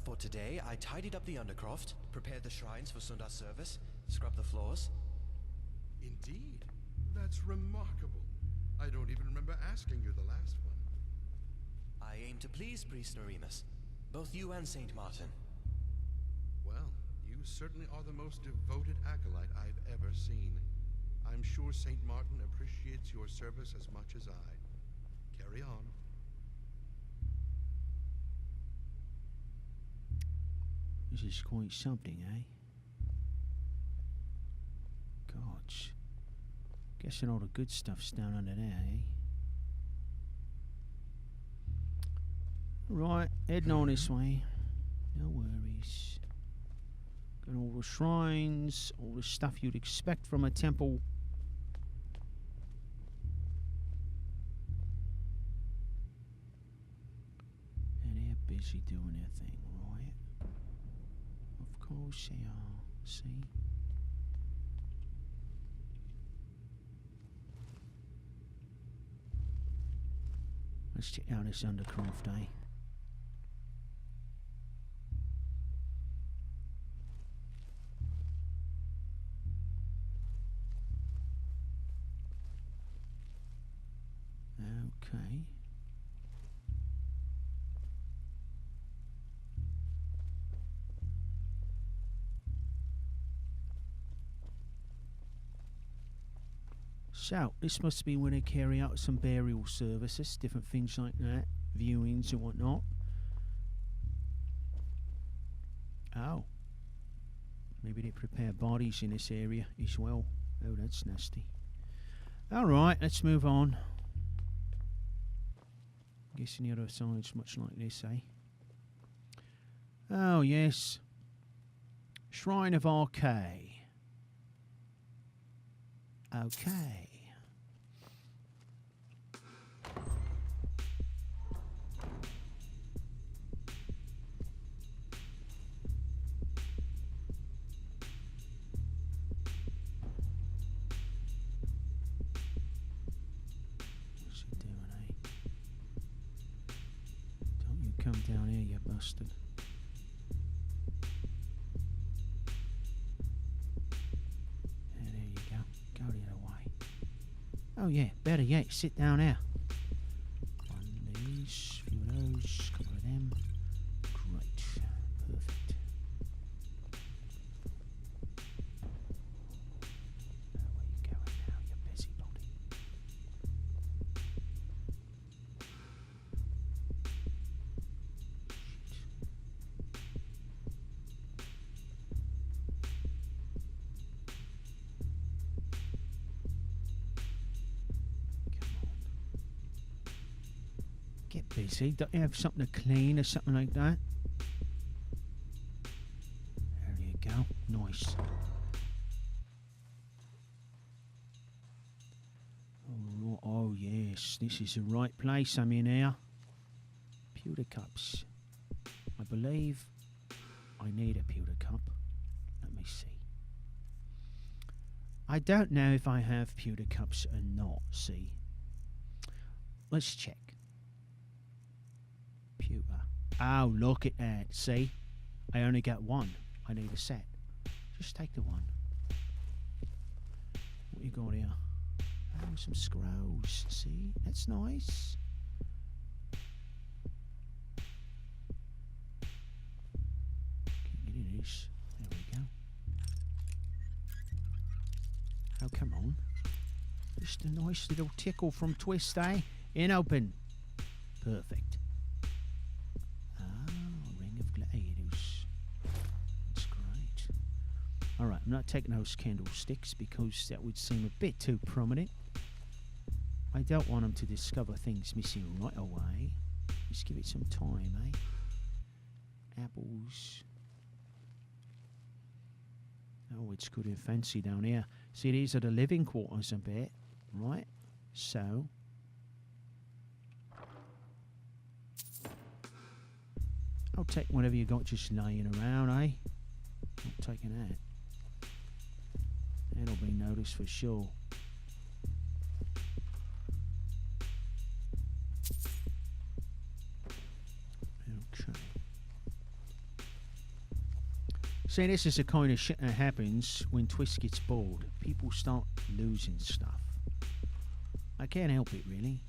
For today, I tidied up the undercroft, prepared the shrines for Sundar's service, scrubbed the floors. Indeed. That's remarkable. I don't even remember asking you the last one. I aim to please Priest Neremus, both you and Saint Martin. Well, you certainly are the most devoted acolyte I've ever seen. I'm sure Saint Martin appreciates your service as much as I. Carry on. This is quite something, eh? Gosh. Guessing all the good stuff's down under there, eh? Right, heading on this way. No worries. Got all the shrines, all the stuff you'd expect from a temple. And they're busy doing their thing, right? Of course they are, see? Let's check out this undercroft, eh? Okay. So, this must be when they carry out some burial services, different things like that, viewings and whatnot. Oh. Maybe they prepare bodies in this area as well. Oh, that's nasty. Alright, let's move on. Guessing the other side's much like this, eh? Oh, yes. Shrine of Arcay. Okay. What's he doing, eh? Don't you come down here, you bastard. Go the other way. Oh yeah, better yet, sit down here. One of these, few of those, couple of them. Great. Perfect. Where you going now, you busybody? Get busy. Don't you have something to clean or something like that? There you go. Nice. Oh yes, this is the right place. I'm in here. Pewter cups. I believe I need a pewter cup. Let me see. I don't know if I have pewter cups or not. See. Let's check. Pewter. Oh, look at that. See? I only got one. I need a set. Just take the one. What you got here? Oh, some scrolls. See? That's nice. Get rid of this. There we go. Oh, come on. Just a nice little tickle from Twist, eh? In open. Perfect. Alright, I'm not taking those candlesticks because that would seem a bit too prominent. I don't want them to discover things missing right away. Just give it some time, eh? Apples. Oh, it's good and fancy down here. See, these are the living quarters a bit, right? So. I'll take whatever you got just laying around, eh? Not taking that. That'll be noticed for sure. Okay. See, this is the kind of shit that happens when Twist gets bored. People start losing stuff. I can't help it, really.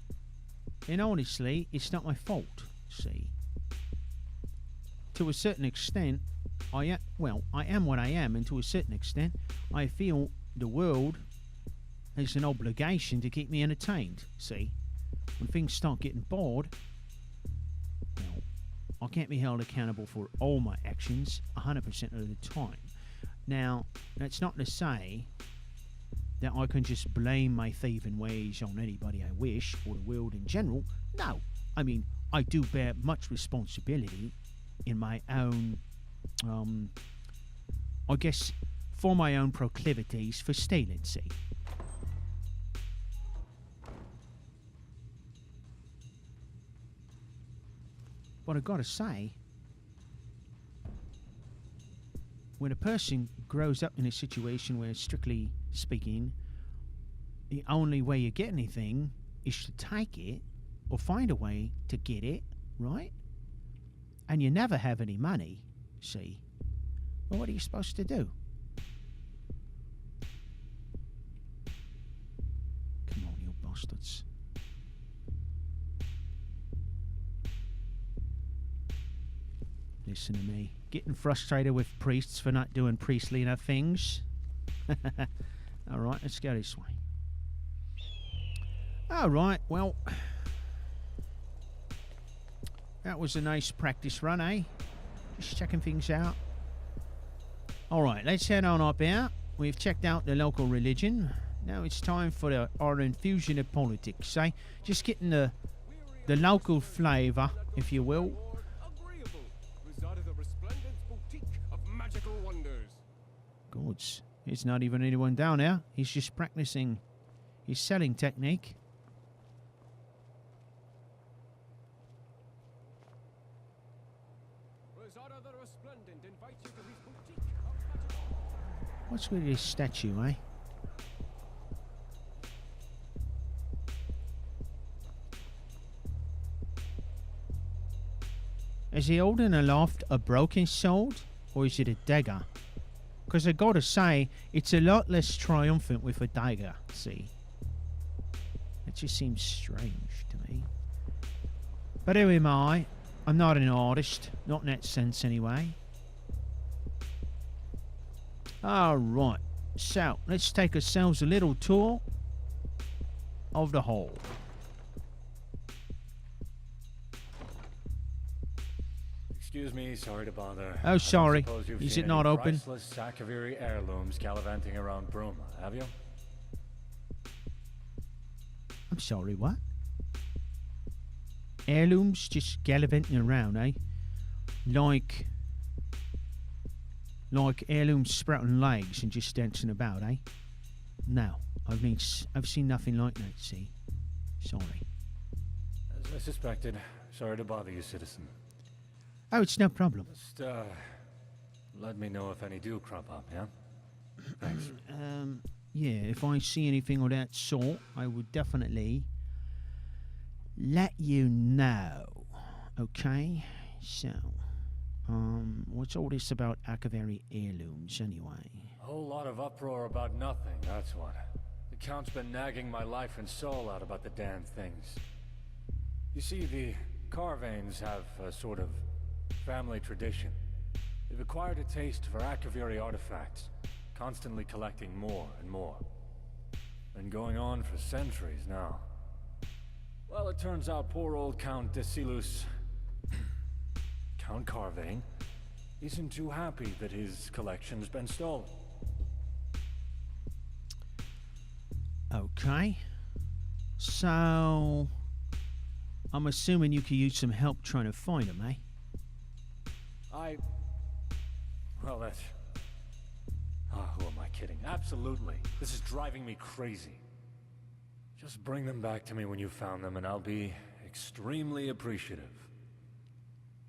And honestly, it's not my fault, see. To a certain extent, I am what I am, and to a certain extent, I feel the world has an obligation to keep me entertained, see. When things start getting bored, well, I can't be held accountable for all my actions 100% of the time. Now, that's not to say that I can just blame my thieving ways on anybody I wish, or the world in general. No, I mean, I do bear much responsibility in my own, I guess, for my own proclivities for stealing, see. But I've got to say, when a person grows up in a situation where, strictly speaking, the only way you get anything is to take it or find a way to get it, right? And you never have any money, see? Well, what are you supposed to do? Come on, you bastards. Listen to me. Getting frustrated with priests for not doing priestly enough things. Alright, let's go this way. Alright, well, that was a nice practice run, eh? Just checking things out. Alright, let's head on up here. We've checked out the local religion. Now it's time for our infusion of politics, eh? Just getting the local flavour, if you will. Goots. There's not even anyone down there. He's just practicing his selling technique. What's with this statue, eh? Is he holding aloft a broken sword, or is it a dagger? Because I gotta say, it's a lot less triumphant with a dagger, see? It just seems strange to me. But who am I? I'm not an artist. Not in that sense, anyway. Alright. So, let's take ourselves a little tour of the hall. Excuse me, sorry to bother. Oh, sorry. Is it not open? Priceless Sakaviri heirlooms gallivanting around Bruma, have you? I'm sorry, what? Heirlooms just gallivanting around, eh? Like heirlooms sprouting legs and just dancing about, eh? No, I've seen nothing like that, see? Sorry. As I suspected. Sorry to bother you, citizen. Oh, it's no problem. Just, let me know if any do crop up, yeah? Thanks. Yeah, if I see anything of that sort, I would definitely let you know. Okay? So, what's all this about Akaveri heirlooms, anyway? A whole lot of uproar about nothing, that's what. The Count's been nagging my life and soul out about the damn things. You see, the Carvanes have a sort of family tradition. They've acquired a taste for Akaviri artifacts, constantly collecting more and more. Been going on for centuries now. Well, it turns out poor old Count Desilus, Count Carvane, isn't too happy that his collection's been stolen. Okay. So, I'm assuming you could use some help trying to find them, eh? Well, that's... Oh, who am I kidding? Absolutely. This is driving me crazy. Just bring them back to me when you found them, and I'll be extremely appreciative.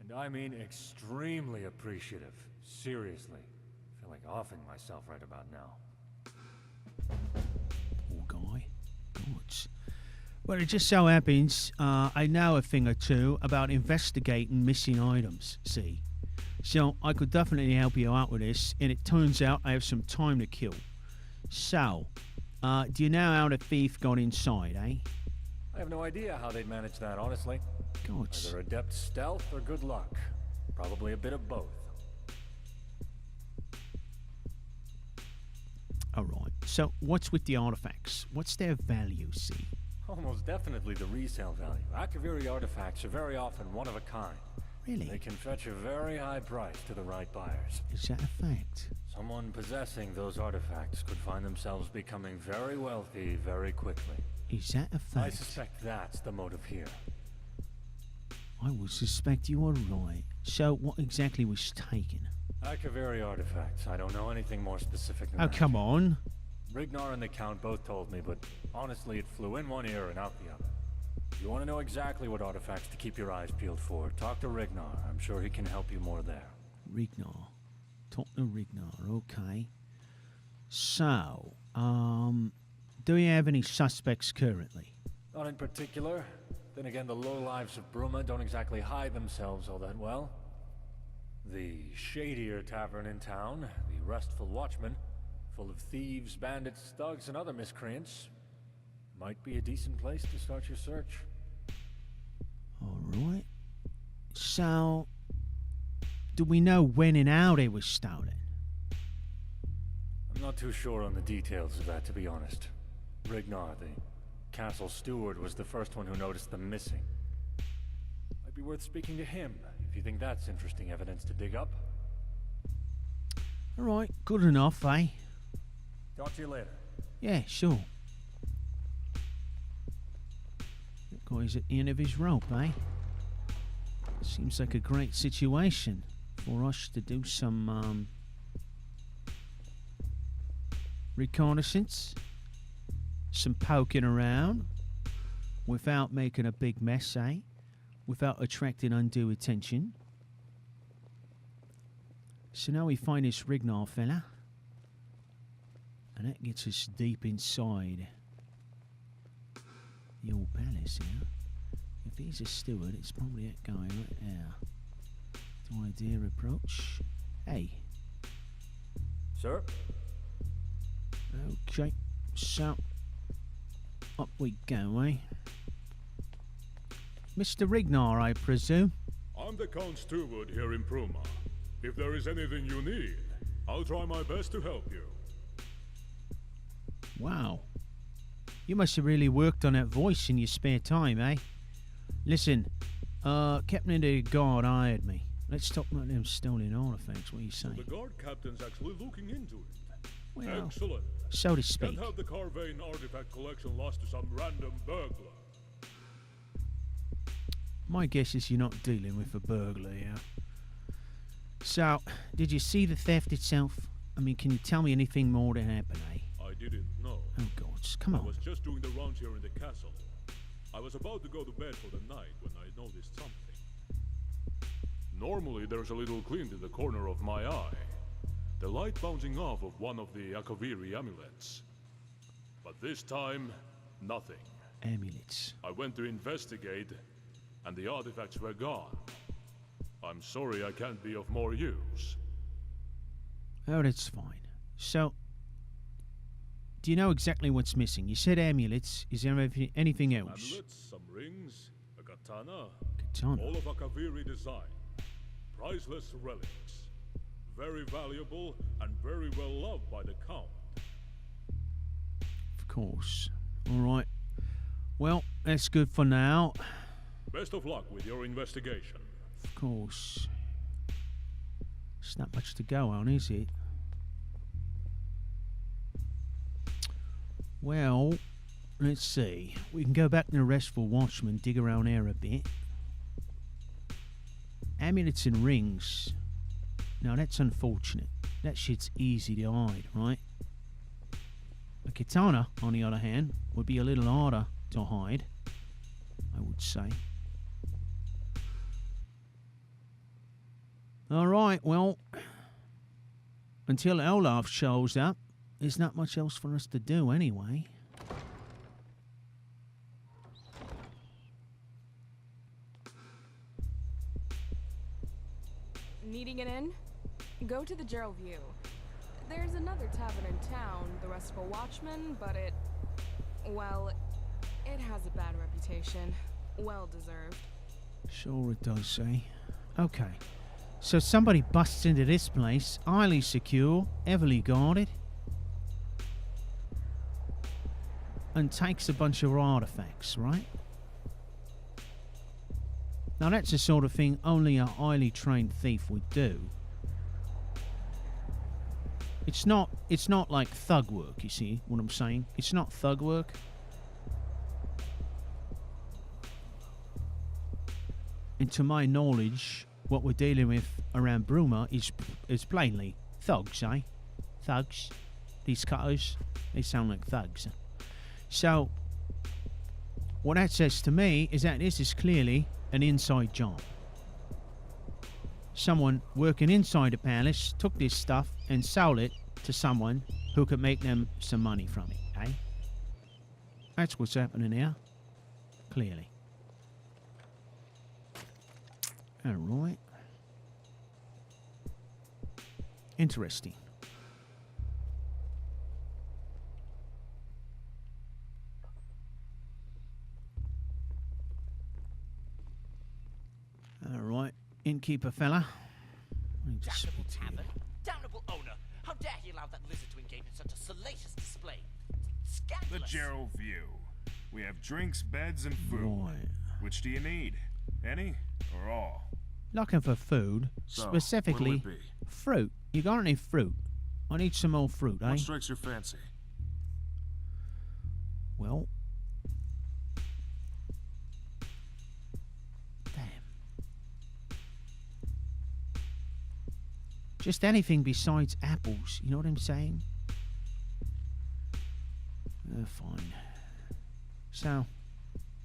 And I mean extremely appreciative. Seriously. I feel like offing myself right about now. Poor guy. God. Well, it just so happens I know a thing or two about investigating missing items, see? So I could definitely help you out with this, and it turns out I have some time to kill. So, do you know how the thief got inside, eh? I have no idea how they'd manage that, honestly. Gods. Either adept stealth or good luck. Probably a bit of both. Alright, so what's with the artifacts? What's their value, see? Almost definitely the resale value. Akaviri artifacts are very often one of a kind. Really? They can fetch a very high price to the right buyers. Is that a fact? Someone possessing those artifacts could find themselves becoming very wealthy very quickly. Is that a fact? I suspect that's the motive here. I would suspect you are right. So what exactly was taken? Akaviri artifacts. I don't know anything more specific than Oh, that. come on. Rignar and the Count both told me, but honestly it flew in one ear and out the other. If you want to know exactly what artifacts to keep your eyes peeled for, talk to Rignar. I'm sure he can help you more there. Rignar. Talk to Rignar, okay. So, do you have any suspects currently? Not in particular. Then again, the lowlives of Bruma don't exactly hide themselves all that well. The shadier tavern in town, the Restful Watchman, full of thieves, bandits, thugs, and other miscreants, might be a decent place to start your search. Alright. So, do we know when and how they were stolen? I'm not too sure on the details of that, to be honest. Rignar, the castle steward, was the first one who noticed them missing. Might be worth speaking to him, if you think that's interesting evidence to dig up. Alright, good enough, eh? Talk to you later. Yeah, sure. That guy's at the end of his rope, eh? Seems like a great situation for us to do some, reconnaissance. Some poking around. Without making a big mess, eh? Without attracting undue attention. So now we find this Rignar fella. And that gets us deep inside the old palace here. If he's a steward, it's probably that guy right there. Do I dare approach? Hey. Sir? Okay, so up we go, eh? Mr. Rignar, I presume? I'm the Count Steward here in Bruma. If there is anything you need, I'll try my best to help you. Wow. You must have really worked on that voice in your spare time, eh? Listen, Captain of the Guard hired me. Let's talk about them stolen artifacts. What do you say? The guard captain's actually looking into it. Well, Excellent. so to speak. Can't have the Carvane artifact collection lost to some random burglar. My guess is you're not dealing with a burglar here. So, did you see the theft itself? I mean, can you tell me anything more that happened, eh? I didn't know. Oh, gods, come I on. was just doing the rounds here in the castle. I was about to go to bed for the night when I noticed something. Normally there's a little glint in the corner of my eye. The light bouncing off of one of the Akaviri amulets. But this time, nothing. Amulets. I went to investigate, and the artifacts were gone. I'm sorry I can't be of more use. Oh, that's fine. So, do you know exactly what's missing? You said amulets. Is there anything else? Amulets, some rings, a katana. Katana. All of Akaviri design. Priceless relics. Very valuable and very well loved by the Count. Of course. Alright. Well, that's good for now. Best of luck with your investigation. Of course. It's not much to go on, is it? Well, let's see. We can go back to the Restful Watchman, dig around there a bit. Amulets and rings. Now that's unfortunate. That shit's easy to hide, right? A katana, on the other hand, would be a little harder to hide, I would say. Alright, well, until Olaf shows up, there's not much else for us to do anyway. Needing an inn? Go to the Gerald View. There's another tavern in town, the rest of a watchman, but well, it has a bad reputation. Well deserved. Sure it does, say. Okay. So somebody busts into this place, highly secure, heavily guarded, and takes a bunch of artifacts, right? Now that's the sort of thing only a highly trained thief would do. It's not like thug work, you see what I'm saying? It's not thug work. And to my knowledge, what we're dealing with around Bruma is plainly thugs, eh? Thugs. These cutters, they sound like thugs. So, what that says to me is that this is clearly an inside job. Someone working inside the palace took this stuff and sold it to someone who could make them some money from it, eh? That's what's happening here. Clearly. Alright. Interesting. Alright, innkeeper fella. Damnable tavern! Damnable owner! How dare he allow that lizard to engage in such a salacious display? Scandalous! The Gerald View. We have drinks, beds, and food. Right. Which do you need? Any or all? Looking for food, So, specifically what'll it be? fruit. You got any fruit? I need some more fruit, eh? What strikes your fancy? Well, damn. Just anything besides apples, you know what I'm saying? Fine. So,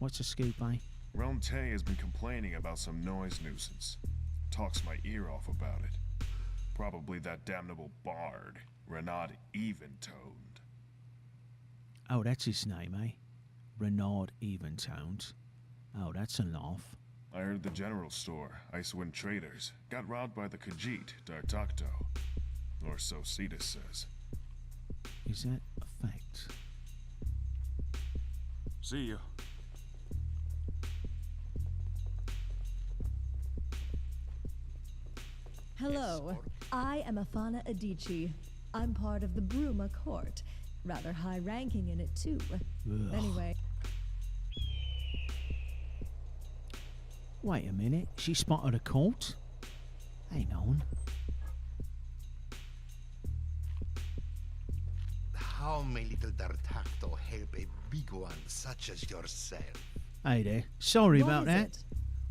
what's the scoop, eh? Realm Tay has been complaining about some noise nuisance. Talks my ear off about it. Probably that damnable bard, Renaud Eventoned. Oh, that's his name, eh? Renaud Eventoned. Oh, that's a laugh. I heard the general store, Icewind Traders, got robbed by the Khajiit, Dartakto. Or so Cetus says. Is that a fact? See you. Hello, I am Afana Adichie. I'm part of the Bruma court. Rather high ranking in it, too. Ugh. Anyway. Wait a minute, she spotted a court? Hang on. How may little Dartakto help a big one such as yourself? Hey there, sorry What about is that. it?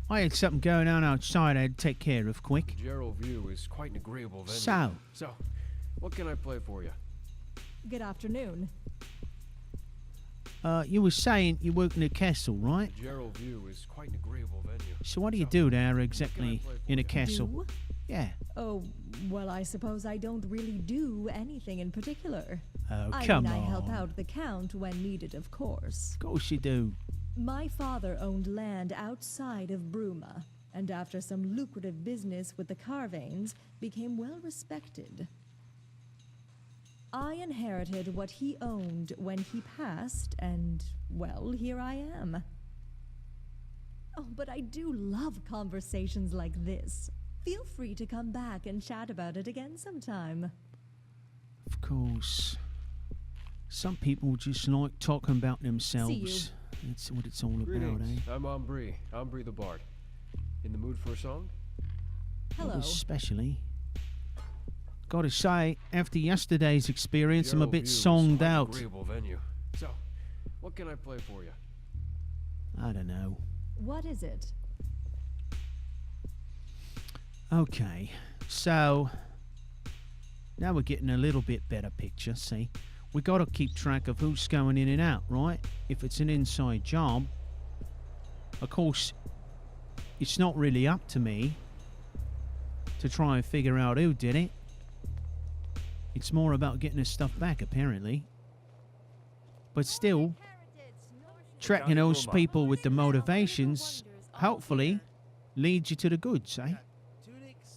I had something going on outside I had to take care of quick. Gerald View is quite an agreeable venue. So, what can I play for you? Good afternoon. you were saying you work in a castle, right? Gerald View is quite an agreeable venue. So what do you do there exactly play for in a you? castle? Do? Yeah. Oh, well, I suppose I don't really do anything in particular. Oh, I come mean, on. I help out the Count when needed, of course. Of course you do. My father owned land outside of Bruma, and after some lucrative business with the Carvanes, became well respected. I inherited what he owned when he passed, and, well, here I am. Oh, but I do love conversations like this. Feel free to come back and chat about it again sometime. Of course. Some people just like talking about themselves. See That's what it's all about, Greetings. eh? I'm Ambry the Bard. In the mood for a song? Hello. Especially. Gotta say, after yesterday's experience, I'm a Gerald bit View is songed quite an out. agreeable venue. So, what can I play for you? I don't know. What is it? Okay, so now we're getting a little bit better picture, see? We gotta keep track of who's going in and out, right? If it's an inside job, of course, it's not really up to me to try and figure out who did it. It's more about getting his stuff back, apparently. But still, tracking those people with the motivations, hopefully, leads you to the goods, eh? Tunics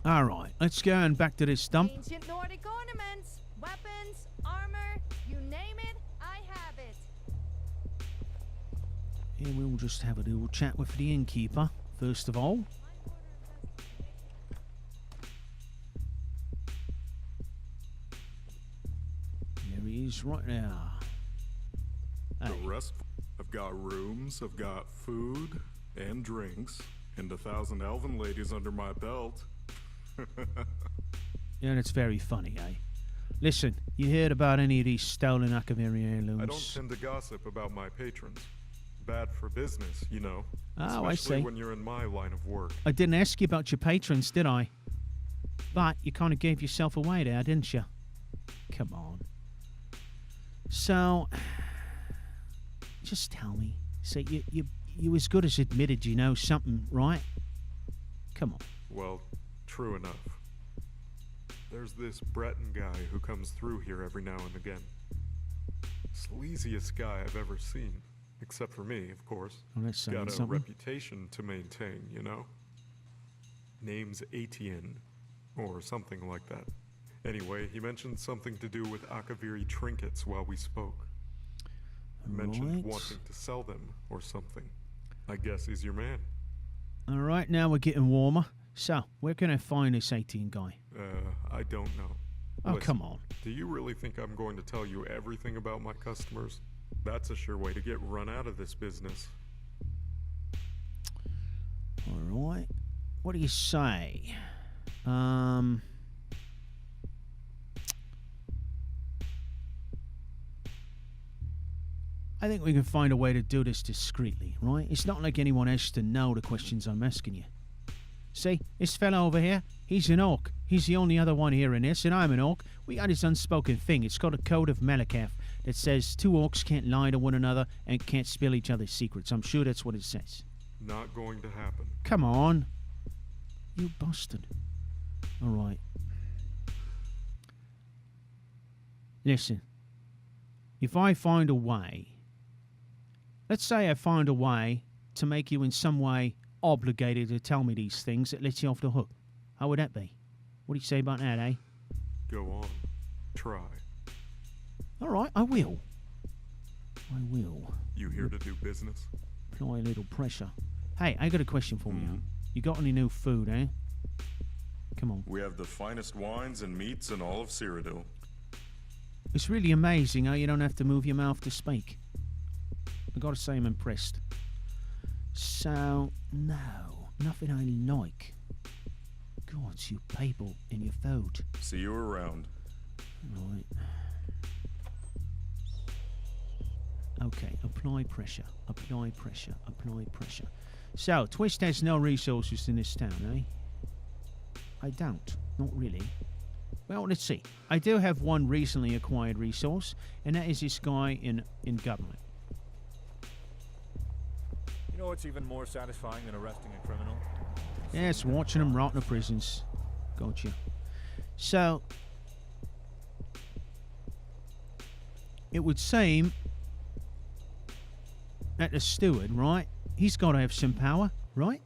Alright, let's go and back to this dump. Ancient Nordic ornaments, weapons, armor, you name it, I have it. And we'll just have a little chat with the innkeeper, first of all. There he is right now. The rest, I've got rooms, I've got food and drinks, and 1,000 elven ladies under my belt. Yeah, that's very funny, eh? Listen, you heard about any of these stolen Akaviri heirlooms? I don't tend to gossip about my patrons. Bad for business, you know. Oh, I Especially see. when you're in my line of work. I didn't ask you about your patrons, did I? But you kind of gave yourself away there, didn't you? Come on. So, just tell me. So you as good as admitted you know something, right? Come on. Well, true enough. There's this Breton guy who comes through here every now and again. Sleaziest guy I've ever seen. Except for me, of course. Well, that's saying Got a something. reputation to maintain, you know? Name's Etienne, or something like that. Anyway, he mentioned something to do with Akaviri trinkets while we spoke. Mentioned Right. wanting to sell them, or something. I guess he's your man. Alright, now we're getting warmer. So, where can I find this 18 guy? I don't know. Oh, Listen, come on. Do you really think I'm going to tell you everything about my customers? That's a sure way to get run out of this business. Alright. What do you say? I think we can find a way to do this discreetly, right? It's not like anyone has to know the questions I'm asking you. See, this fella over here, he's an orc. He's the only other one here in this, and I'm an orc. We got this unspoken thing. It's called a Code of Malakath that says two orcs can't lie to one another and can't spill each other's secrets. I'm sure that's what it says. Not going to happen. Come on. You bastard. Alright. Listen. If I find a way... Let's say I find a way to make you in some way obligated to tell me these things that lets you off the hook. How would that be? What do you say about that, eh? Go on. Try. Alright, I will. I will. You here to do business? Apply a little pressure. Hey, I got a question for you. You got any new food, eh? Come on. We have the finest wines and meats in all of Cyrodiil. It's really amazing how you don't have to move your mouth to speak. I gotta say I'm impressed. So, no, nothing I like. God, you people and your food. See you around. Right. Okay, apply pressure, apply pressure, apply pressure. So, Twist has no resources in this town, eh? I don't, not really. Well, let's see. I do have one recently acquired resource, and that is this guy in government. You know what's even more satisfying than arresting a criminal? Yes, watching them rot in the prisons. Gotcha. So, it would seem that the steward, right? He's got to have some power, right?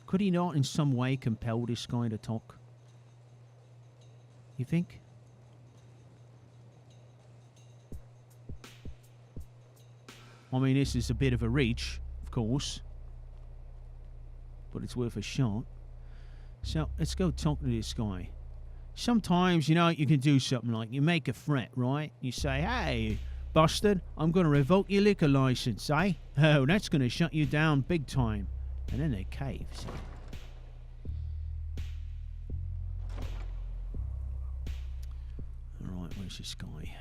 Could he not in some way compel this guy to talk? You think? I mean, this is a bit of a reach, of course. But it's worth a shot. So, let's go talk to this guy. Sometimes, you know, you can do something like, you make a threat, right? You say, hey, bastard, I'm going to revoke your liquor license, eh? Oh, that's going to shut you down big time. And then they cave, see? Alright, where's this guy?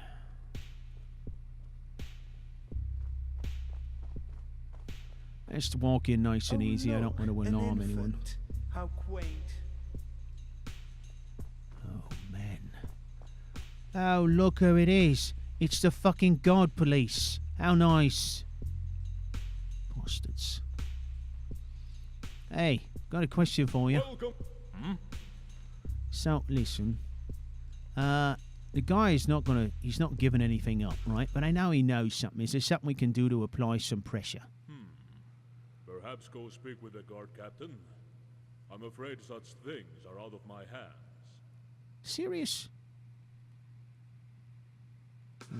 Let's walk in nice and easy. I don't want to alarm anyone. How quaint. Oh, man. Oh, look who it is. It's the fucking God Police. How nice. Bastards. Hey, got a question for you. Welcome. So, listen. The guy is not gonna... He's not giving anything up, right? But I know he knows something. Is there something we can do to apply some pressure? Perhaps go speak with the guard captain. I'm afraid such things are out of my hands. Serious?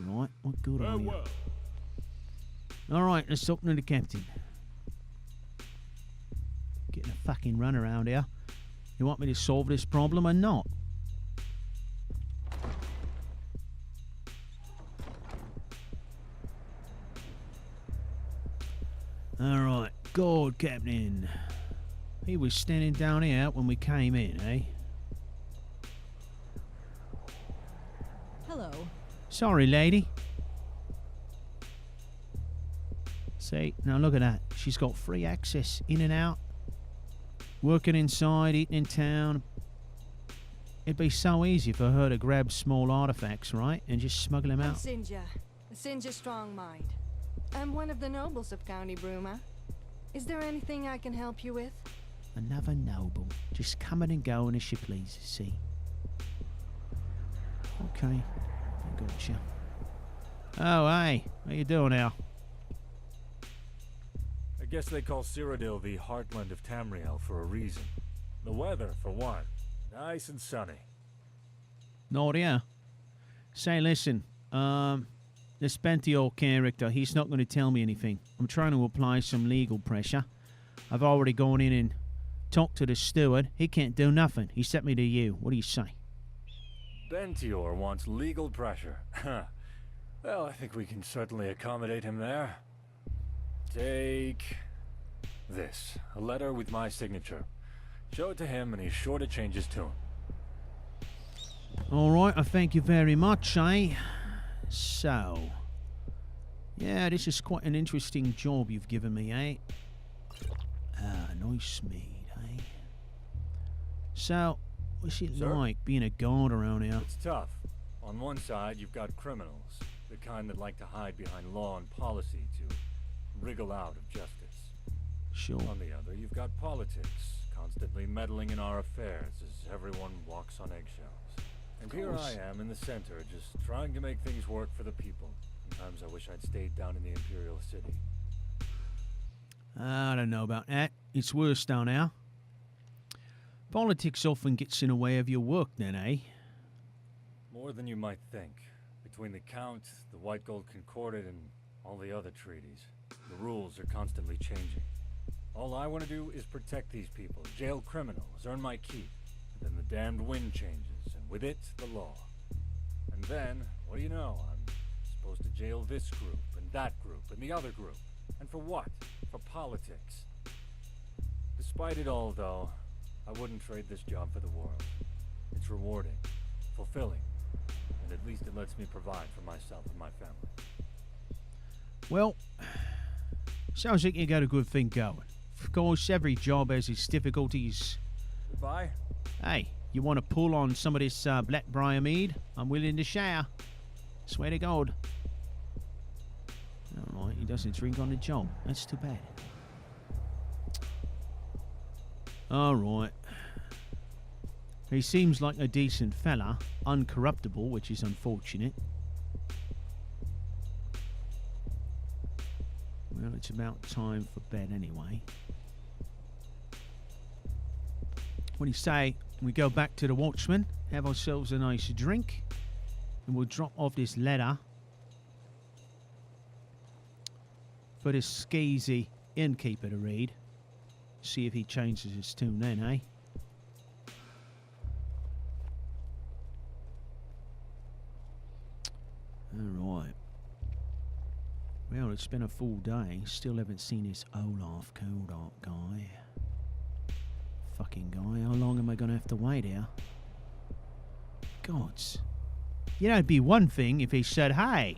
Alright, what good are you? Farewell. Alright, let's talk to the captain. Getting a fucking run around here. You want me to solve this problem or not? Alright, good captain. He was standing down here when we came in, eh? Hello. Sorry, lady. See, now look at that. She's got free access in and out. Working inside, eating in town. It'd be so easy for her to grab small artifacts, right? And just smuggle them I'm out. Sinja. Sinja Strongmind. I'm one of the nobles of County Bruma. Is there anything I can help you with? Another noble. Just coming and going as she pleases, see? Okay. I gotcha. Oh, hey. How you doing now? I guess they call Cyrodiil the heartland of Tamriel for a reason. The weather, for one. Nice and sunny. Not here. Say, listen. This Bentior character, he's not going to tell me anything. I'm trying to apply some legal pressure. I've already gone in and talked to the steward. He can't do nothing. He sent me to you. What do you say? Bentior wants legal pressure. Well, I think we can certainly accommodate him there. Take this. A letter with my signature. Show it to him and he's sure to change his tune. Alright, I thank you very much, eh? So... yeah, this is quite an interesting job you've given me, eh? Ah, nice mead, eh? So, what's it Sir? like being a guard around here? It's tough. On one side, you've got criminals. The kind that like to hide behind law and policy to wriggle out of justice. Sure. On the other, you've got politics, constantly meddling in our affairs as everyone walks on eggshells. And here I am in the center, just trying to make things work for the people. Sometimes I wish I'd stayed down in the Imperial City. I don't know about that. It's worse down here. Politics often gets in the way of your work then, eh? More than you might think. Between the Count, the White Gold Concordat, and all the other treaties, the rules are constantly changing. All I want to do is protect these people, jail criminals, earn my keep. And then the damned wind changes, and with it, the law. And then, what do you know? I'm supposed to jail this group, and that group, and the other group. And for what? For politics. Despite it all, though, I wouldn't trade this job for the world. It's rewarding, fulfilling, and at least it lets me provide for myself and my family. Well, sounds like you got a good thing going. Of course, every job has its difficulties. Goodbye. Hey, you want to pull on some of this Blackbriar mead? I'm willing to share. Swear to God. Alright, he doesn't drink on the job. That's too bad. Alright. He seems like a decent fella. Uncorruptible, which is unfortunate. Well, it's about time for bed anyway. What do you say? We go back to the Watchman, have ourselves a nice drink, and we'll drop off this letter for this skeezy innkeeper to read. See if he changes his tune then, eh? Alright. Well, it's been a full day. Still haven't seen this Olaf Kodak guy. Fucking guy. How long am I going to have to wait here? Gods. You know, it'd be one thing if he said, hey,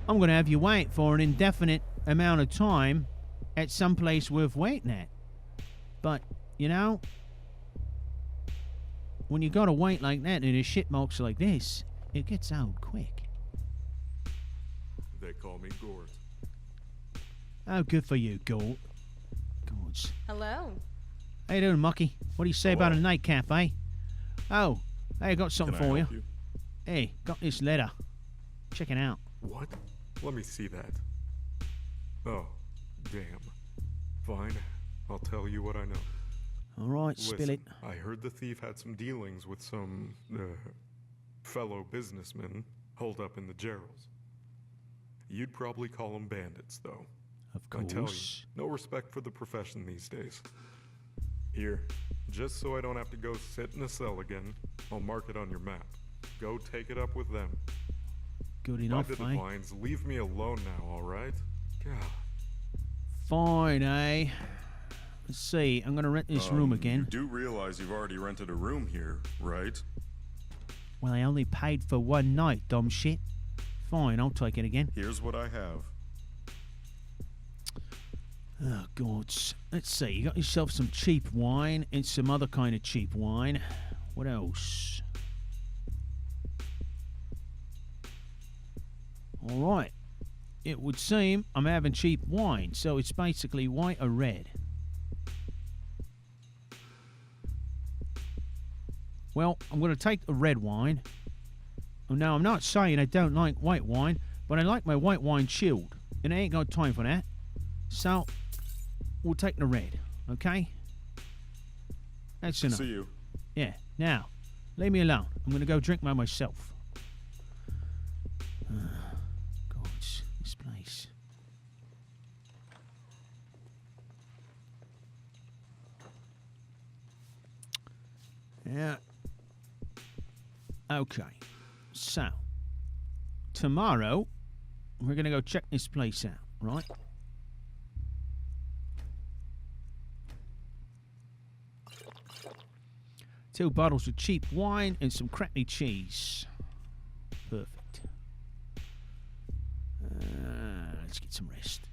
I'm going to have you wait for an indefinite amount of time at some place worth waiting at. But, you know, when you got to wait like that in a shitbox like this, it gets old quick. They call me Gort. Oh, good for you, Gort. Gods. Hello. How you doing, Mucky? What do you say about a nightcap, eh? Oh, hey, I got something Can I for you. help you. Hey, got this letter. Check it out. What? Let me see that. Oh, damn. Fine. I'll tell you what I know. All right, spill Listen, it. I heard the thief had some dealings with some fellow businessmen holed up in the Geralds. You'd probably call them bandits, though. Of I tell you, course. no respect for the profession these days. Here, just so I don't have to go sit in a cell again, I'll mark it on your map. Go take it up with them. Good enough, Rub the eh? divines, leave me alone now, all right? God. Fine, eh? Let's see. I'm gonna rent this room again. You do realize you've already rented a room here, right? Well, I only paid for one night, dumb shit. Fine, I'll take it again. Here's what I have. Oh, gods. Let's see. You got yourself some cheap wine and some other kind of cheap wine. What else? All right. It would seem I'm having cheap wine, so it's basically white or red. Well, I'm going to take the red wine. Now, I'm not saying I don't like white wine, but I like my white wine chilled, and I ain't got time for that. So, we'll take the red, okay? That's enough. See you. Yeah, now, leave me alone. I'm going to go drink by myself. Gods, this place. Yeah. Okay. So, tomorrow, we're going to go check this place out, right? Two bottles of cheap wine and some crappy cheese. Perfect. Let's get some rest.